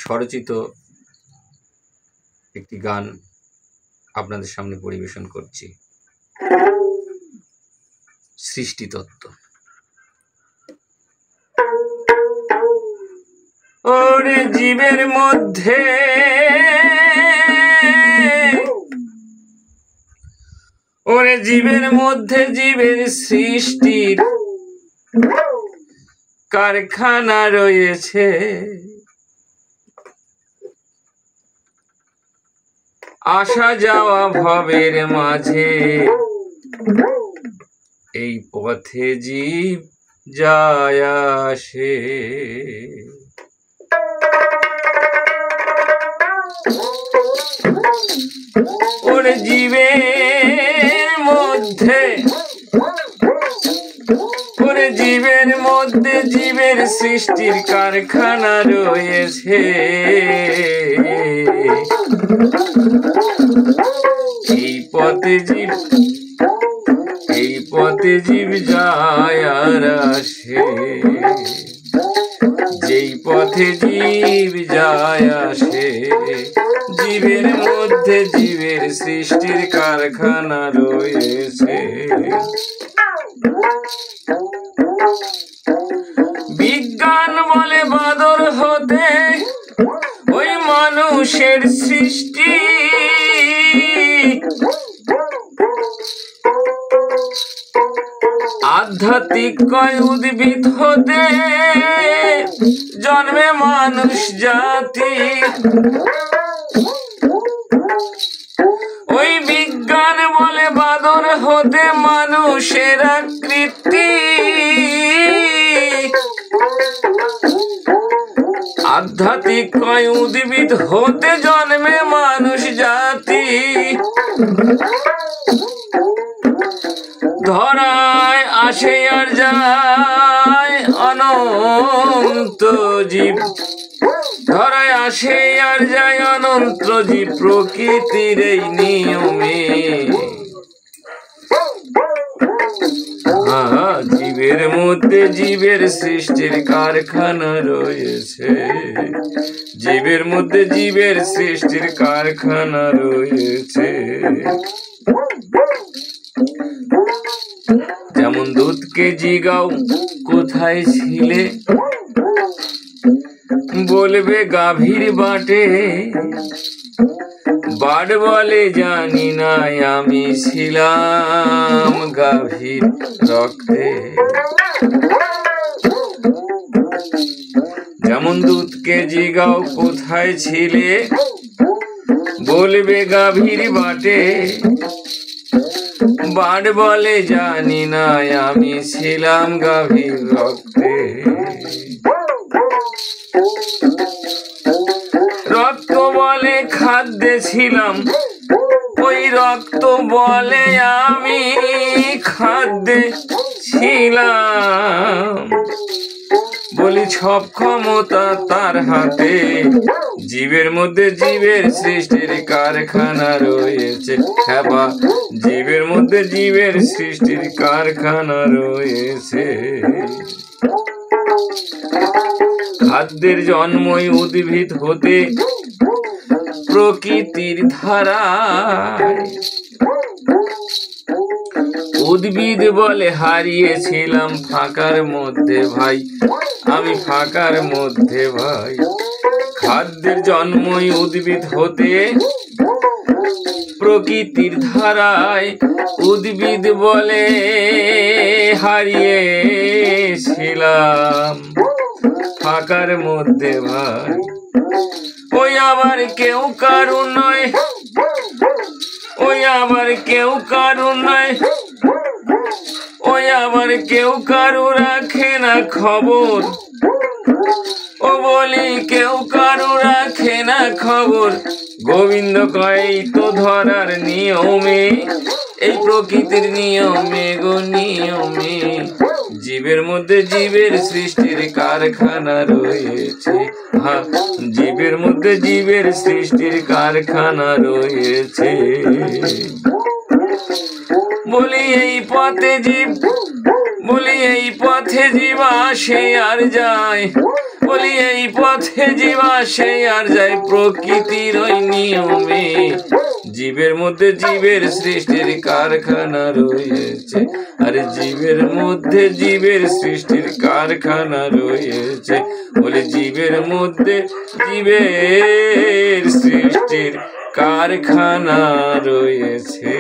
স্বরচিত একটি গান আপনাদের সামনে পরিবেশন করছি। সৃষ্টিতত্ত্ব। ওরে জীবের মধ্যে জীবের সৃষ্টির কারখানা রয়েছে। আসা যাওয়া ভবের মাঝে এই পথে জীব যায় আসে। ওরে জীবের মধ্যে জীবের সৃষ্টির কারখানা রয়েছে। এই পথে জীব যায় আর আসে। যেই পথে জীব যায় আসে, জীবের মধ্যে জীবের সৃষ্টির কারখানা রয়েছে। বিজ্ঞান বলে বাদর হতে ওই মানুষের সৃষ্টি। আধ্যাত্মিক কয় উদ্ভিদ হতে জন্মে মানুষ জাতি। ওই বিজ্ঞান বলে বাদর হতে মানুষের আকৃতি। আধ্যাত্মিক কয় উদ্ভিদ হতে জন্মে মানুষ জাতি। ধরায় আসে আর যায় অনন্ত জীব। ধরায় আসে আর যায় অনন্ত জীব প্রকৃতির এই নিয়মে। জীবের মধ্যে জীবের সৃষ্টির কারখানা রয়েছে। জীবের মধ্যে জীবের সৃষ্টির কারখানা রয়েছে। যেমন দুধকে জিগাও কোথায় ছিলে, বলবে গাভীর বাটে। বাট বলে জানি না আমি ছিলাম গাভীর রক্তে। যেমন দুধকে জিগাও কোথায় ছিলে, বলবে গাভীর বাটে। বাট বলে জানি না আমি ছিলাম গাভীর রক্তে। রক্ত বলে খাদ্যে ছিলাম, ওই রক্ত বলে আমি খাদ্যে ছিলাম। বলি সব ক্ষমতা তার হাতে। জীবের মধ্যে জীবের সৃষ্টির কারখানা রয়েছে। হ্যাঁ বা জীবের মধ্যে জীবের সৃষ্টির কারখানা রয়েছে। খাদ্যের জন্মই উদ্ভিদ হতে প্রকৃতির ধারায়। উদ্ভিদ বলে হারিয়েছিলাম ফাঁকার মধ্যে ভাই, আমি ফাঁকার মধ্যে ভাই। খাদ্যের জন্মই উদ্ভিদ হতে প্রকৃতির ধারায়। উদ্ভিদ বলে হারিয়েছিলাম ফাঁকার মধ্যে ভাই। ওই আবার কেউ কারু নয়, ওই আবার কেউ কারু নয়, ওই আবার কেউ কারু রাখে না খবর। ও বলি কেউ কারু রাখে না খবর। গোবিন্দ কয় তো ধরার নিয়মে, এই প্রকৃতির নিয়মে গো নিয়মে। জীবের মধ্যে জীবের সৃষ্টির কারখানা রয়েছে। হ্যাঁ, জীবের মধ্যে জীবের সৃষ্টির কারখানা রয়েছে। বলি এই পথে জীব, বলি এই পথে জীব আসে আর যায়। বলি এই পথে জীবা সেই আর যায় প্রকৃতির ওই নিয়মে, জীবের মধ্যে জীবের সৃষ্টির কারখানা রয়েছে, আরে জীবের মধ্যে জীবের সৃষ্টির কারখানা রয়েছে, বলে জীবের মধ্যে জীবের সৃষ্টির কারখানা রয়েছে।